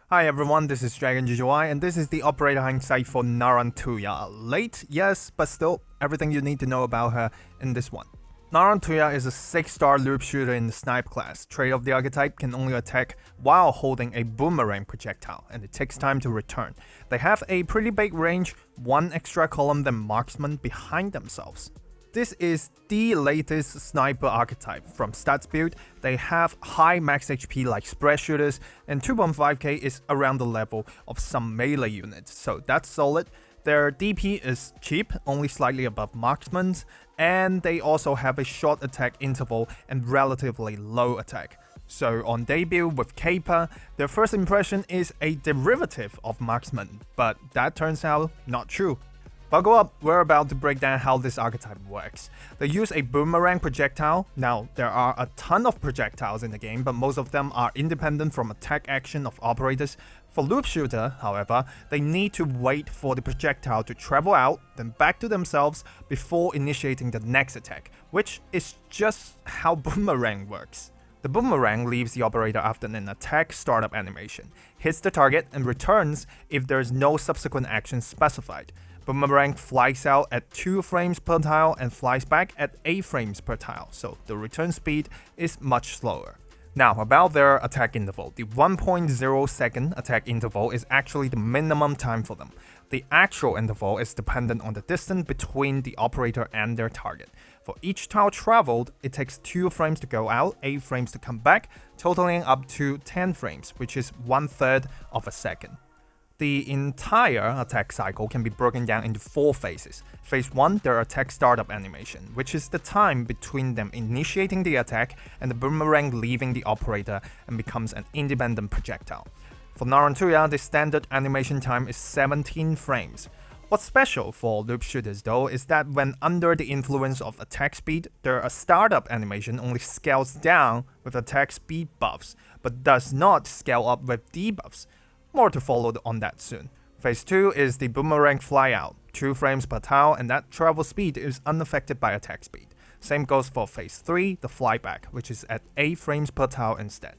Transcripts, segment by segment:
Hi everyone, this is Dragon GGY, and this is the operator Hindsight for Narantuya. Late, yes, but still, everything you need to know about her in this one. Narantuya is a 6-star loop shooter in the snipe class. Trait of the archetype can only attack while holding a boomerang projectile, and it takes time to return. They have a pretty big range, one extra column than marksman behind themselves. This is the latest sniper archetype. From stats build, they have high max HP like spread shooters, and 2.5k is around the level of some melee units, so that's solid. Their DP is cheap, only slightly above marksman's, and they also have a short attack interval and relatively low attack. So on debut with Caper, their first impression is a derivative of marksman, but that turns out not true. Buckle up, we're about to break down how this archetype works. They use a boomerang projectile. Now, there are a ton of projectiles in the game, but most of them are independent from attack action of operators. For loop shooter, however, they need to wait for the projectile to travel out, then back to themselves before initiating the next attack, which is just how boomerang works. The boomerang leaves the operator after an attack startup animation, hits the target, and returns if there is no subsequent action specified. Boomerang flies out at 2 frames per tile and flies back at 8 frames per tile, so the return speed is much slower. Now, about their attack interval. The 1.0 second attack interval is actually the minimum time for them. The actual interval is dependent on the distance between the operator and their target. For each tile traveled, it takes 2 frames to go out, 8 frames to come back, totaling up to 10 frames, which is 1/3 of a second. The entire attack cycle can be broken down into 4 phases. Phase 1, their attack startup animation, which is the time between them initiating the attack and the boomerang leaving the operator and becomes an independent projectile. For Narantuya, the standard animation time is 17 frames. What's special for loop shooters though is that when under the influence of attack speed, their startup animation only scales down with attack speed buffs, but does not scale up with debuffs. More to follow on that soon. Phase 2 is the boomerang flyout, 2 frames per tile, and that travel speed is unaffected by attack speed. Same goes for Phase 3, the flyback, which is at 8 frames per tile instead.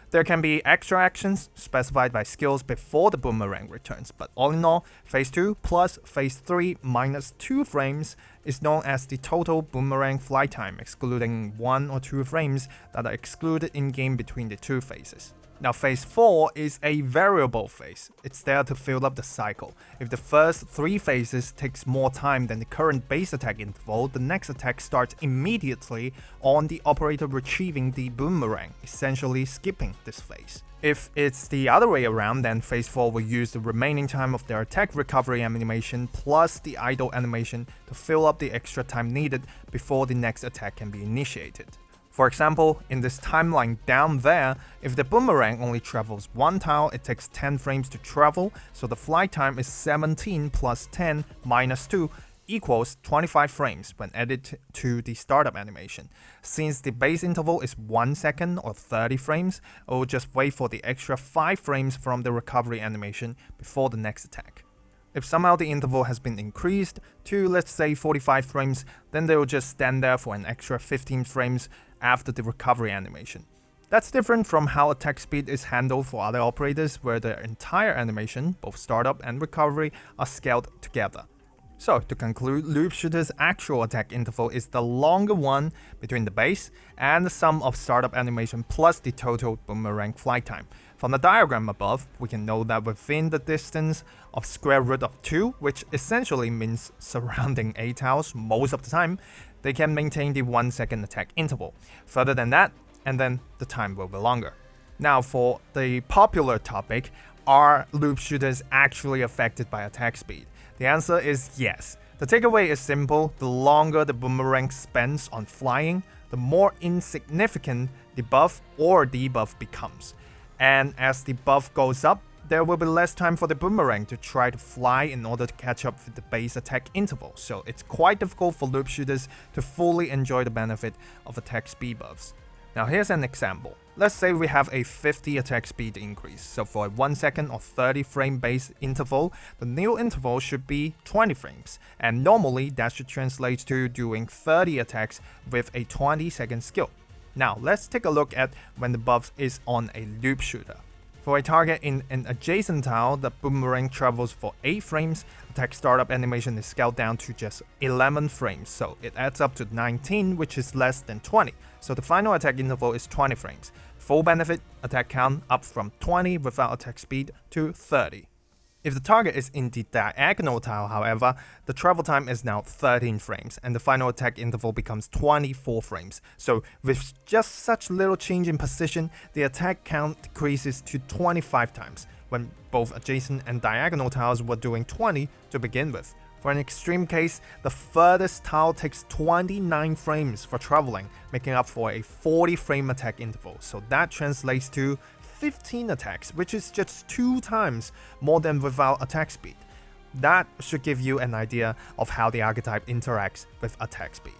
There can be extra actions specified by skills before the boomerang returns, but all in all, Phase 2 plus Phase 3 minus 2 frames is known as the total boomerang fly time, excluding 1 or 2 frames that are excluded in-game between the 2 phases. Now, Phase 4 is a variable phase. It's there to fill up the cycle. If the first 3 phases takes more time than the current base attack interval, the next attack starts immediately on the operator retrieving the boomerang, essentially skipping this phase. If it's the other way around, then Phase 4 will use the remaining time of their attack recovery animation plus the idle animation to fill up the extra time needed before the next attack can be initiated. For example, in this timeline down there, if the boomerang only travels 1 tile, it takes 10 frames to travel, so the flight time is 17 plus 10 minus 2 equals 25 frames when added to the startup animation. Since the base interval is 1 second or 30 frames, it will just wait for the extra 5 frames from the recovery animation before the next attack. If somehow the interval has been increased to, let's say, 45 frames, then they will just stand there for an extra 15 frames after the recovery animation. That's different from how attack speed is handled for other operators, where the entire animation, both startup and recovery, are scaled together. So, to conclude, loop shooter's actual attack interval is the longer one between the base and the sum of startup animation plus the total boomerang flight time. From the diagram above, we can know that within the distance of square root of 2, which essentially means surrounding 8 tiles most of the time, they can maintain the 1 second attack interval. Further than that, and then the time will be longer. Now, for the popular topic, are loop shooters actually affected by attack speed? The answer is yes. The takeaway is simple: the longer the boomerang spends on flying, the more insignificant the buff or debuff becomes. And as the buff goes up, there will be less time for the boomerang to try to fly in order to catch up with the base attack interval, so it's quite difficult for loop shooters to fully enjoy the benefit of attack speed buffs. Now here's an example. Let's say we have a 50 attack speed increase, so for a 1 second or 30 frame base interval, the new interval should be 20 frames, and normally that should translate to doing 30 attacks with a 20 second skill. Now let's take a look at when the buff is on a loop shooter. For a target in an adjacent tile, the boomerang travels for 8 frames, attack startup animation is scaled down to just 11 frames, so it adds up to 19, which is less than 20, so the final attack interval is 20 frames. Full benefit, attack count up from 20 without attack speed to 30. If the target is in the diagonal tile, however, the travel time is now 13 frames, and the final attack interval becomes 24 frames. So with just such little change in position, the attack count decreases to 25 times, when both adjacent and diagonal tiles were doing 20 to begin with. For an extreme case, the furthest tile takes 29 frames for traveling, making up for a 40 frame attack interval, so that translates to 15 attacks, which is just 2 times more than without attack speed. That should give you an idea of how the archetype interacts with attack speed.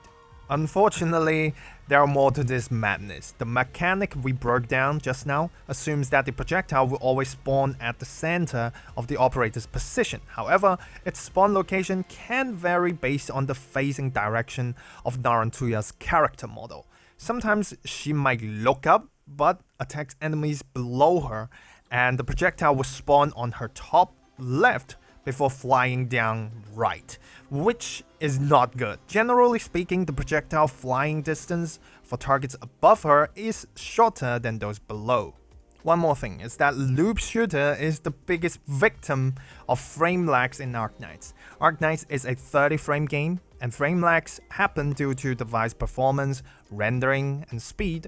Unfortunately, there are more to this madness. The mechanic we broke down just now assumes that the projectile will always spawn at the center of the operator's position. However, its spawn location can vary based on the facing direction of Narantuya's character model. Sometimes she might look up but attacks enemies below her, and the projectile will spawn on her top left before flying down right, which is not good. Generally speaking, the projectile flying distance for targets above her is shorter than those below. One more thing is that Loop Shooter is the biggest victim of frame lags in Arknights. Arknights is a 30 frame game, and frame lags happen due to device performance, rendering, and speed.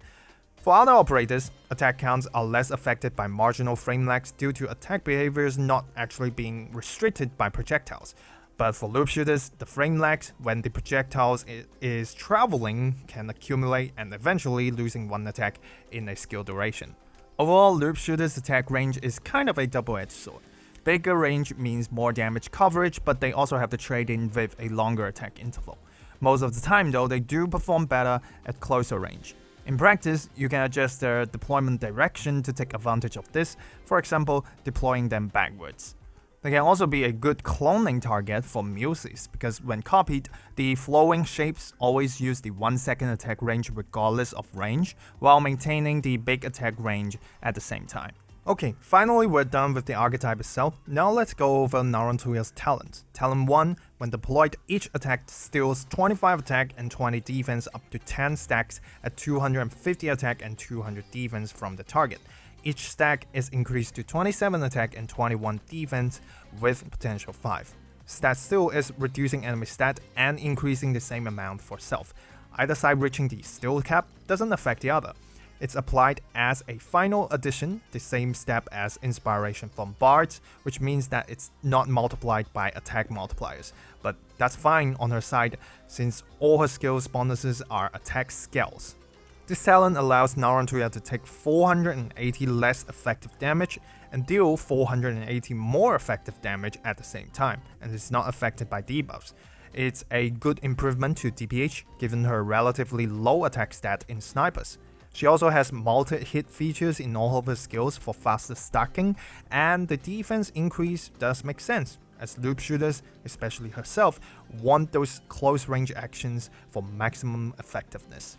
For other operators, attack counts are less affected by marginal frame lags due to attack behaviors not actually being restricted by projectiles. But for loop shooters, the frame lags when the projectiles is traveling can accumulate and eventually losing one attack in a skill duration. Overall, loop shooters' attack range is kind of a double-edged sword. Bigger range means more damage coverage, but they also have to trade in with a longer attack interval. Most of the time though, they do perform better at closer range. In practice, you can adjust their deployment direction to take advantage of this, for example, deploying them backwards. They can also be a good cloning target for muses, because when copied, the flowing shapes always use the 1 second attack range regardless of range, while maintaining the big attack range at the same time. Okay, finally we're done with the archetype itself. Now let's go over Narantuya's talents. Talent 1, when deployed, each attack steals 25 attack and 20 defense up to 10 stacks at 250 attack and 200 defense from the target. Each stack is increased to 27 attack and 21 defense with potential 5. Stat steal is reducing enemy stat and increasing the same amount for self. Either side reaching the steal cap doesn't affect the other. It's applied as a final addition, the same step as inspiration from bards, which means that it's not multiplied by attack multipliers. But that's fine on her side, since all her skills bonuses are attack scales. This talent allows Narantuya to take 480 less effective damage and deal 480 more effective damage at the same time, and is not affected by debuffs. It's a good improvement to DPH, given her relatively low attack stat in snipers. She also has multi-hit features in all of her skills for faster stacking, and the defense increase does make sense, as loop shooters, especially herself, want those close-range actions for maximum effectiveness.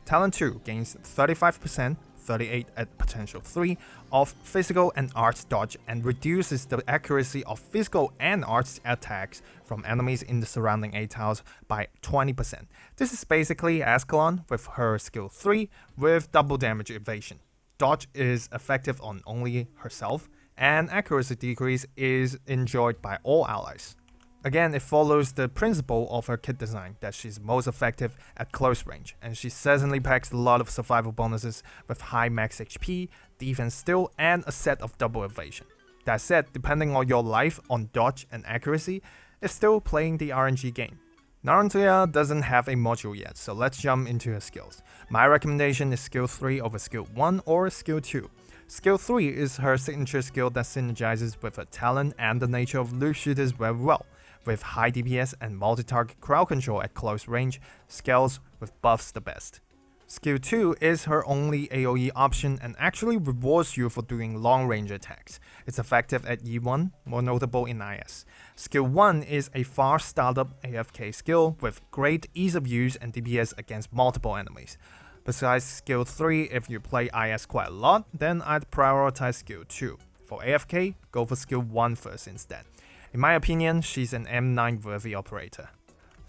Talent 2 gains 35%, 38 at potential 3, of physical and arts dodge and reduces the accuracy of physical and arts attacks from enemies in the surrounding A tiles by 20%. This is basically Ascalon with her skill 3 with double damage evasion. Dodge is effective on only herself, and accuracy decrease is enjoyed by all allies. Again, it follows the principle of her kit design that she's most effective at close range, and she certainly packs a lot of survival bonuses with high max HP, defense steal, and a set of double evasion. That said, depending on your life on dodge and accuracy, it's still playing the RNG game. Narantuya doesn't have a module yet, so let's jump into her skills. My recommendation is skill 3 over skill 1 or skill 2. Skill 3 is her signature skill that synergizes with her talent and the nature of loop shooters very well. With high DPS and multi-target crowd control at close range, scales with buffs the best. Skill 2 is her only AoE option and actually rewards you for doing long-range attacks. It's effective at E1, more notable in IS. Skill 1 is a fast startup AFK skill with great ease of use and DPS against multiple enemies. Besides skill 3, if you play IS quite a lot, then I'd prioritize skill 2. For AFK, go for skill 1 first instead. In my opinion, she's an M9 worthy operator.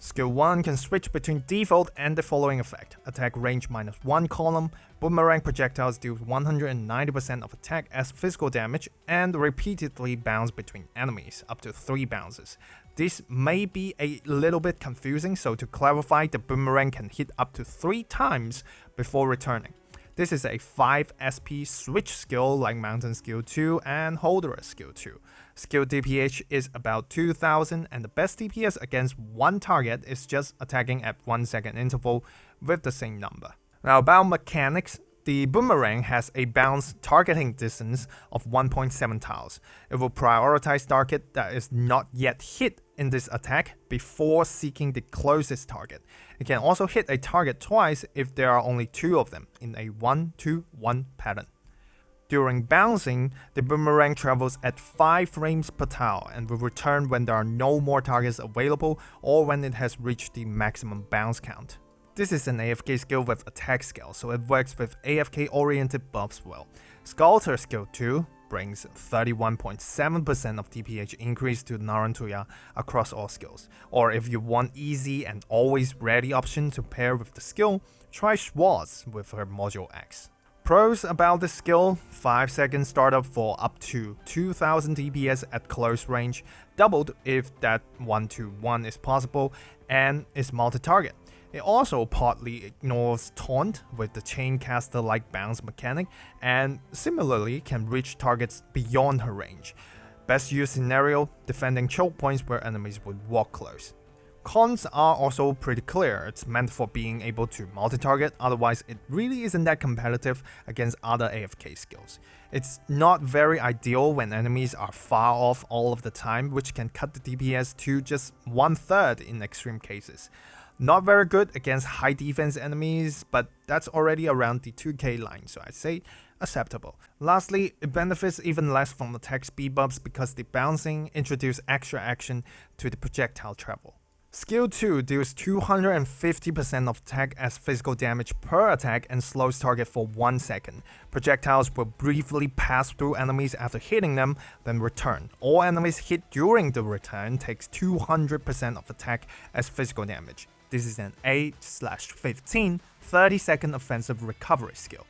Skill 1 can switch between default and the following effect: attack range -1 column, boomerang projectiles deal 190% of attack as physical damage, and repeatedly bounce between enemies, up to 3 bounces. This may be a little bit confusing, so to clarify, the boomerang can hit up to 3 times before returning. This is a 5 SP switch skill like Mountain Skill 2 and Holder Skill 2. Skill DPH is about 2000, and the best DPS against one target is just attacking at 1 second interval with the same number. Now about mechanics, the boomerang has a bounce targeting distance of 1.7 tiles. It will prioritize target that is not yet hit in this attack before seeking the closest target. It can also hit a target twice if there are only 2 of them in a 1-2-1 pattern. During bouncing, the boomerang travels at 5 frames per tile and will return when there are no more targets available or when it has reached the maximum bounce count. This is an AFK skill with attack scale, so it works with AFK-oriented buffs well. Sculptor skill 2 brings 31.7% of DPH increase to Narantuya across all skills. Or if you want easy and always ready option to pair with the skill, try Schwartz with her Module X. Pros about this skill: 5 second startup for up to 2000 DPS at close range, doubled if that 1-1 is possible, and is multi-target. It also partly ignores taunt with the chaincaster-like bounce mechanic, and similarly can reach targets beyond her range. Best use scenario: defending choke points where enemies would walk close. Cons are also pretty clear. It's meant for being able to multi-target, otherwise it really isn't that competitive against other AFK skills. It's not very ideal when enemies are far off all of the time, which can cut the DPS to just 1/3 in extreme cases. Not very good against high defense enemies, but that's already around the 2k line, so I'd say acceptable. Lastly, it benefits even less from attack speed buffs because the bouncing introduces extra action to the projectile travel. Skill 2 deals 250% of attack as physical damage per attack and slows target for 1 second. Projectiles will briefly pass through enemies after hitting them, then return. All enemies hit during the return takes 200% of attack as physical damage. This is an 8/15 30-second offensive recovery skill.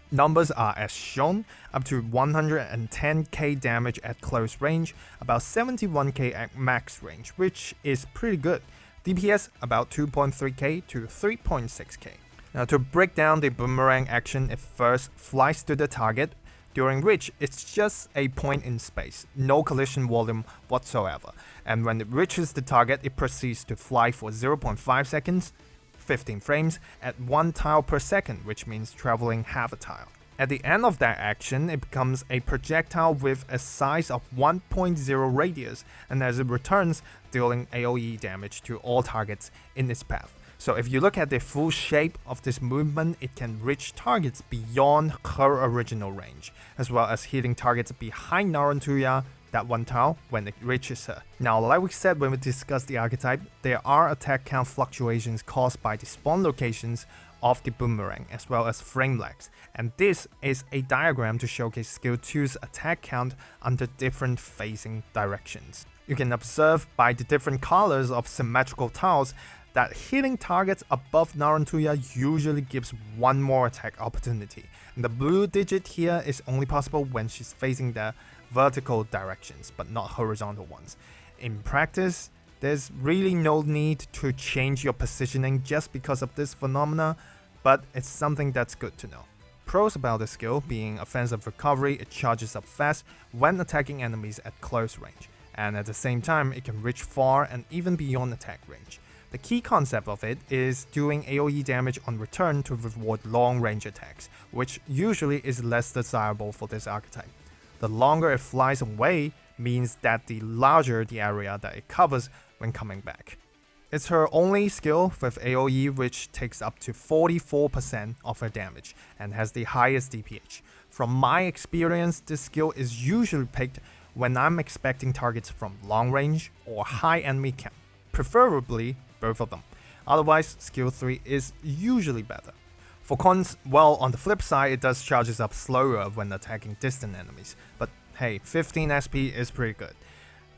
Numbers are as shown: up to 110k damage at close range, about 71k at max range, which is pretty good. DPS about 2.3k to 3.6k. Now to break down the boomerang action, it first flies to the target, during which it's just a point in space, no collision volume whatsoever, and when it reaches the target it proceeds to fly for 0.5 seconds, 15 frames, at 1 tile per second, which means traveling half a tile. At the end of that action, it becomes a projectile with a size of 1.0 radius, and as it returns, dealing AoE damage to all targets in its path. So if you look at the full shape of this movement, it can reach targets beyond her original range, as well as hitting targets behind Narantuya, that 1 tile, when it reaches her. Now, like we said when we discussed the archetype, there are attack count fluctuations caused by the spawn locations of the boomerang, as well as frame lags, and this is a diagram to showcase skill 2's attack count under different facing directions. You can observe by the different colors of symmetrical tiles that hitting targets above Narantuya usually gives 1 more attack opportunity, and the blue digit here is only possible when she's facing the vertical directions, but not horizontal ones. In practice, there's really no need to change your positioning just because of this phenomena, but it's something that's good to know. Pros about the skill being offensive recovery: it charges up fast when attacking enemies at close range, and at the same time it can reach far and even beyond attack range. The key concept of it is doing AoE damage on return to reward long range attacks, which usually is less desirable for this archetype. The longer it flies away means that the larger the area that it covers when coming back. It's her only skill with AoE, which takes up to 44% of her damage and has the highest DPH. From my experience, this skill is usually picked when I'm expecting targets from long range or high enemy count, preferably both of them. Otherwise, skill 3 is usually better. For cons, well, on the flip side, it does charges up slower when attacking distant enemies, but hey, 15 SP is pretty good.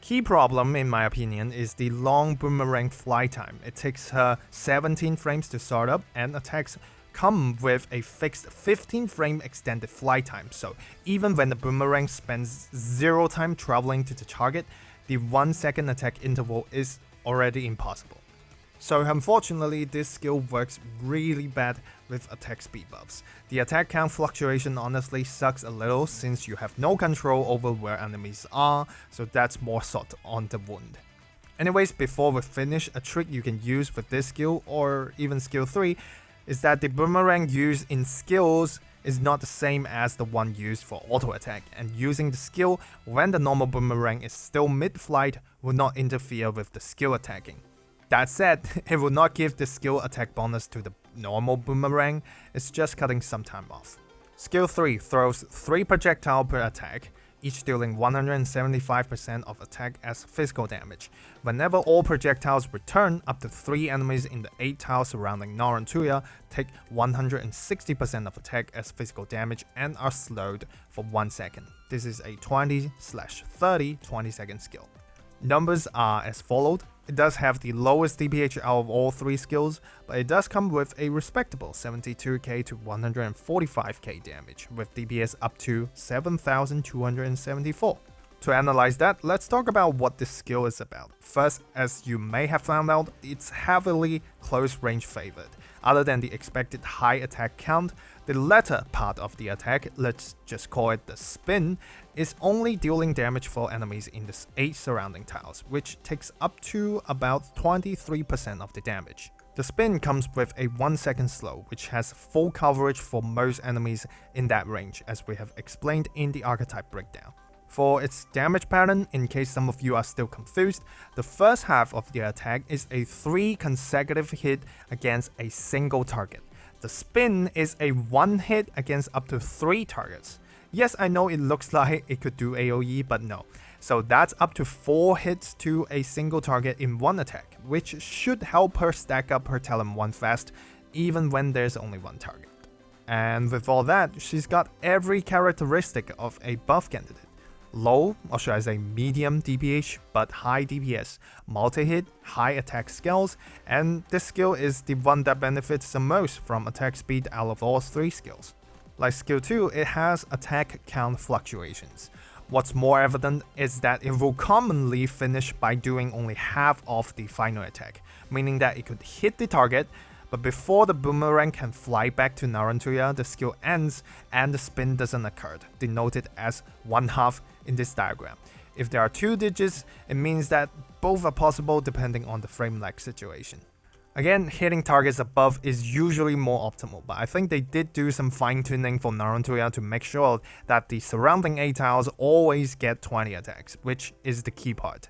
Key problem, in my opinion, is the long boomerang fly time. It takes her 17 frames to start up, and attacks come with a fixed 15 frame extended fly time, so even when the boomerang spends 0 time traveling to the target, the 1 second attack interval is already impossible. So unfortunately, this skill works really bad with attack speed buffs. The attack count fluctuation honestly sucks a little since you have no control over where enemies are, so that's more salt on the wound. Anyways, before we finish, a trick you can use with this skill, or even skill 3, is that the boomerang used in skills is not the same as the one used for auto attack, and using the skill when the normal boomerang is still mid-flight will not interfere with the skill attacking. That said, it will not give the skill attack bonus to the normal boomerang, it's just cutting some time off. Skill 3 throws 3 projectiles per attack, each dealing 175% of attack as physical damage. Whenever all projectiles return, up to 3 enemies in the 8 tiles surrounding Narantuya take 160% of attack as physical damage and are slowed for 1 second. This is a 20/30 20-second skill. Numbers are as followed. It does have the lowest DPH out of all 3 skills, but it does come with a respectable 72k to 145k damage, with DPS up to 7,274. To analyze that, let's talk about what this skill is about. First, as you may have found out, it's heavily close range favored. Other than the expected high attack count, the latter part of the attack, let's just call it the spin, is only dealing damage for enemies in the 8 surrounding tiles, which takes up to about 23% of the damage. The spin comes with a 1 second slow, which has full coverage for most enemies in that range, as we have explained in the Archetype breakdown. For its damage pattern, in case some of you are still confused, the first half of the attack is a 3 consecutive hit against a single target. The spin is a 1 hit against up to 3 targets. Yes, I know it looks like it could do AoE, but no. So that's up to 4 hits to a single target in 1 attack, which should help her stack up her talent 1 fast, even when there's only 1 target. And with all that, she's got every characteristic of a buff candidate. Low, or should I say medium DPH, but high DPS, multi-hit, high attack skills, and this skill is the one that benefits the most from attack speed out of all 3 skills. Like skill 2, it has attack count fluctuations. What's more evident is that it will commonly finish by doing only half of the final attack, meaning that it could hit the target, but before the boomerang can fly back to Narantuya, the skill ends and the spin doesn't occur, denoted as 1/2 in this diagram. If there are 2 digits, it means that both are possible depending on the frame lag situation. Again, hitting targets above is usually more optimal, but I think they did do some fine-tuning for Narantuya to make sure that the surrounding 8 tiles always get 20 attacks, which is the key part.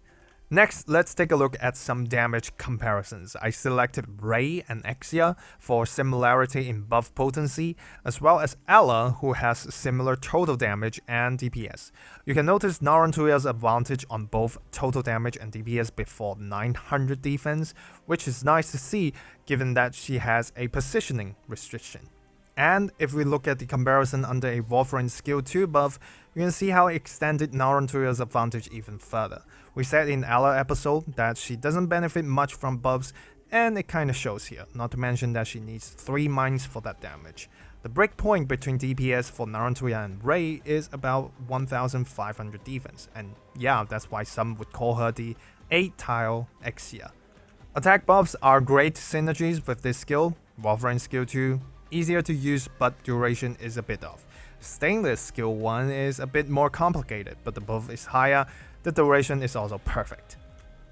Next, let's take a look at some damage comparisons. I selected Ray and Exia for similarity in buff potency, as well as Ella, who has similar total damage and DPS. You can notice Narantuya's advantage on both total damage and DPS before 900 defense, which is nice to see given that she has a positioning restriction. And if we look at the comparison under a Warframe skill 2 buff, you can see how it extended Narantuya's advantage even further. We said in Ella episode that she doesn't benefit much from buffs, and it kinda shows here, not to mention that she needs 3 mines for that damage. The breakpoint between DPS for Narantuya and Ray is about 1500 defense, and yeah, that's why some would call her the 8-tile Exia. Attack buffs are great synergies with this skill. Warframe skill 2, easier to use, but duration is a bit off. Stainless skill 1 is a bit more complicated, but the buff is higher, the duration is also perfect.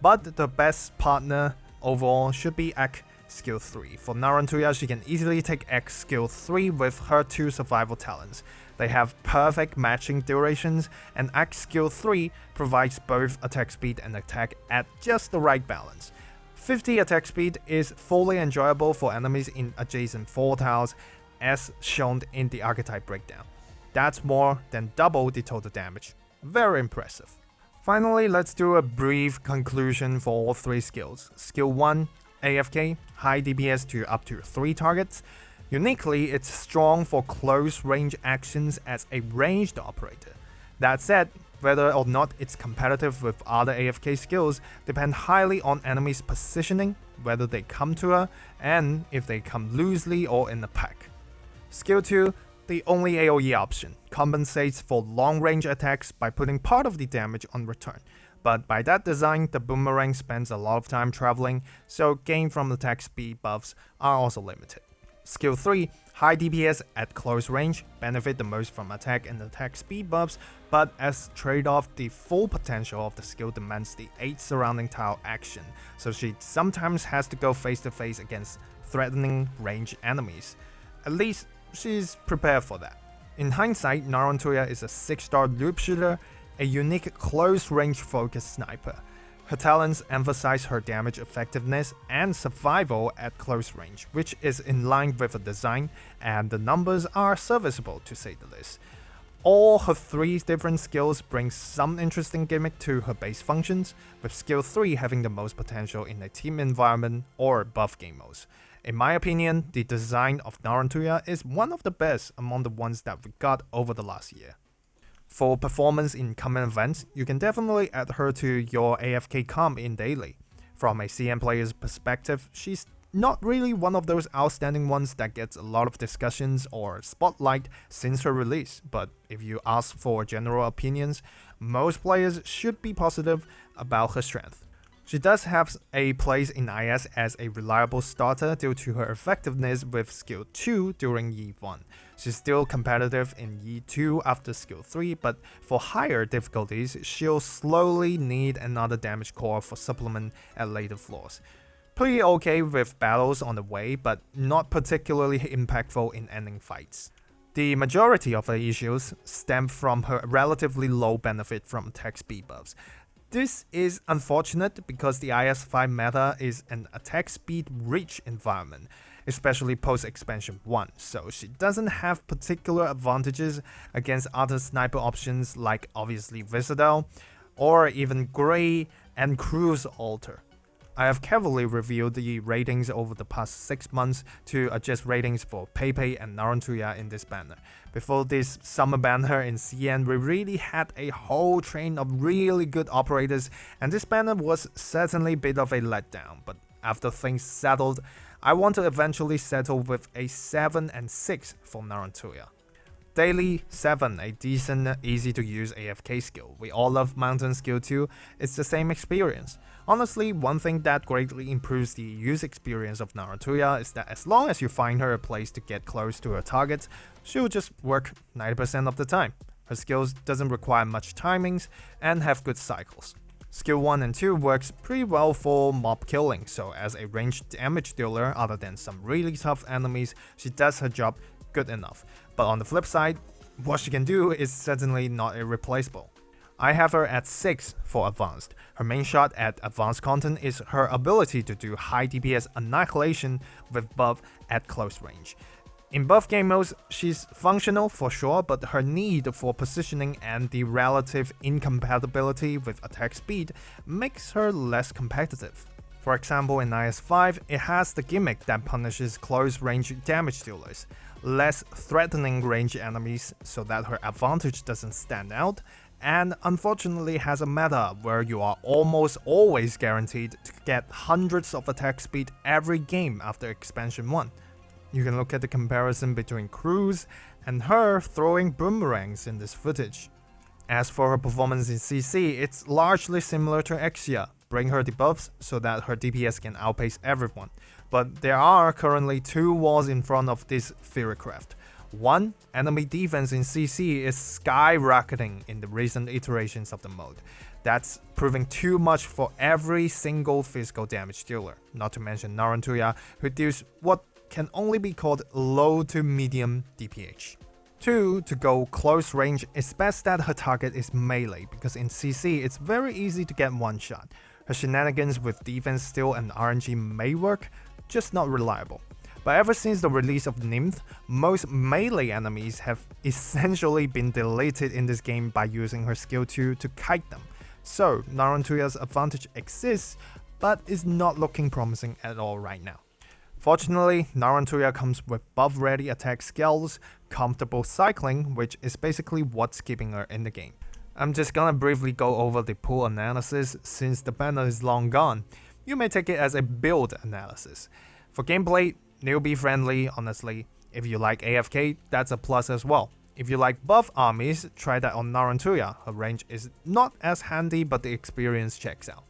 But the best partner overall should be Ek skill 3. For Narantuya, she can easily take Ek skill 3 with her 2 survival talents. They have perfect matching durations, and Ek skill 3 provides both attack speed and attack at just the right balance. 50 attack speed is fully enjoyable for enemies in adjacent 4 tiles, as shown in the Archetype breakdown. That's more than double the total damage. Very impressive. Finally, let's do a brief conclusion for all 3 skills. Skill 1, AFK, high DPS to up to 3 targets. Uniquely, it's strong for close-range actions as a ranged operator. That said, whether or not it's competitive with other AFK skills depend highly on enemies' positioning, whether they come to her, and if they come loosely or in a pack. Skill 2, the only AoE option, compensates for long-range attacks by putting part of the damage on return. But by that design, the boomerang spends a lot of time traveling, so gain from attack speed buffs are also limited. Skill 3, high DPS at close range, benefit the most from attack and attack speed buffs, but as trade-off, the full potential of the skill demands the 8 surrounding tile action, so she sometimes has to go face-to-face against threatening range enemies. At least, she's prepared for that. In hindsight, Narantuya is a 6-star loop shooter, a unique close-range focused sniper. Her talents emphasize her damage effectiveness and survival at close range, which is in line with her design, and the numbers are serviceable to say the least. All her 3 different skills bring some interesting gimmick to her base functions, with skill 3 having the most potential in a team environment or buff game modes. In my opinion, the design of Narantuya is one of the best among the ones that we got over the last year. For performance in common events, you can definitely add her to your AFK comp in daily. From a CM player's perspective, she's not really one of those outstanding ones that gets a lot of discussions or spotlight since her release, but if you ask for general opinions, most players should be positive about her strength. She does have a place in IS as a reliable starter due to her effectiveness with skill 2 during Yi 1. She's still competitive in Yi 2 after skill 3, but for higher difficulties, she'll slowly need another damage core for supplement at later floors. Pretty okay with battles on the way, but not particularly impactful in ending fights. The majority of her issues stem from her relatively low benefit from attack speed buffs. This is unfortunate because the IS5 meta is an attack speed rich environment, especially post-expansion 1, so she doesn't have particular advantages against other sniper options like obviously Viscadel, or even Grey and Cruise Alter. I have carefully reviewed the ratings over the past 6 months to adjust ratings for Pepe and Narantuya in this banner. Before this summer banner in CN, we really had a whole train of really good operators, and this banner was certainly a bit of a letdown, but after things settled, I want to eventually settle with a 7 and 6 for Narantuya. Daily 7, a decent, easy to use AFK skill. We all love Mountain skill 2, it's the same experience. Honestly, one thing that greatly improves the use experience of Narantuya is that as long as you find her a place to get close to her targets, she'll just work 90% of the time. Her skills doesn't require much timings and have good cycles. Skill 1 and 2 works pretty well for mob killing, so as a ranged damage dealer other than some really tough enemies, she does her job good enough. But on the flip side, what she can do is certainly not irreplaceable. I have her at 6 for advanced. Her main shot at advanced content is her ability to do high DPS annihilation with buff at close range. In buff game modes, she's functional for sure, but her need for positioning and the relative incompatibility with attack speed makes her less competitive. For example, in IS5, it has the gimmick that punishes close range damage dealers, less threatening range enemies so that her advantage doesn't stand out, and unfortunately has a meta where you are almost always guaranteed to get hundreds of attack speed every game after expansion 1. You can look at the comparison between Cruz and her throwing boomerangs in this footage. As for her performance in CC, it's largely similar to Exia. Bring her debuffs so that her DPS can outpace everyone. But there are currently 2 walls in front of this Theorycraft. 1. Enemy defense in CC is skyrocketing in the recent iterations of the mode. That's proving too much for every single physical damage dealer, not to mention Narantuya, who deals what can only be called low to medium DPH. 2. To go close range, it's best that her target is melee, because in CC it's very easy to get one shot. Her shenanigans with defense steal and RNG may work, just not reliable. But ever since the release of Nymph, most melee enemies have essentially been deleted in this game by using her skill 2 to kite them. So Narantuya's advantage exists, but is not looking promising at all right now. Fortunately, Narantuya comes with buff-ready attack skills, comfortable cycling, which is basically what's keeping her in the game. I'm just gonna briefly go over the pool analysis since the banner is long gone. You may take it as a build analysis. For gameplay, newbie friendly, honestly. If you like AFK, that's a plus as well. If you like buff armies, try that on Narantuya. Her range is not as handy, but the experience checks out.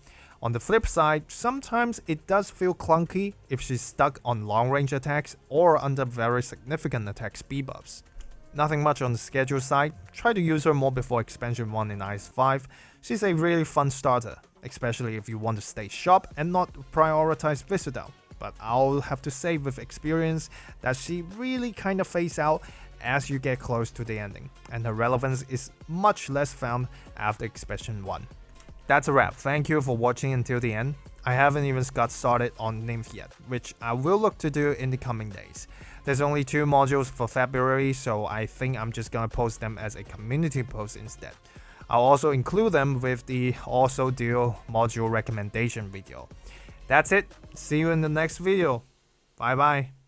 On the flip side, sometimes it does feel clunky if she's stuck on long range attacks or under very significant attack speed buffs. Nothing much on the schedule side, try to use her more before expansion 1 in IS5. She's a really fun starter, especially if you want to stay sharp and not prioritize Viscedal. But I'll have to say with experience that she really kinda fades out as you get close to the ending, and her relevance is much less found after expansion 1. That's a wrap. Thank you for watching until the end. I haven't even got started on Nymph yet, which I will look to do in the coming days. There's only 2 modules for February, so I think I'm just gonna post them as a community post instead. I'll also include them with the Also Duo module recommendation video. That's it. See you in the next video. Bye bye.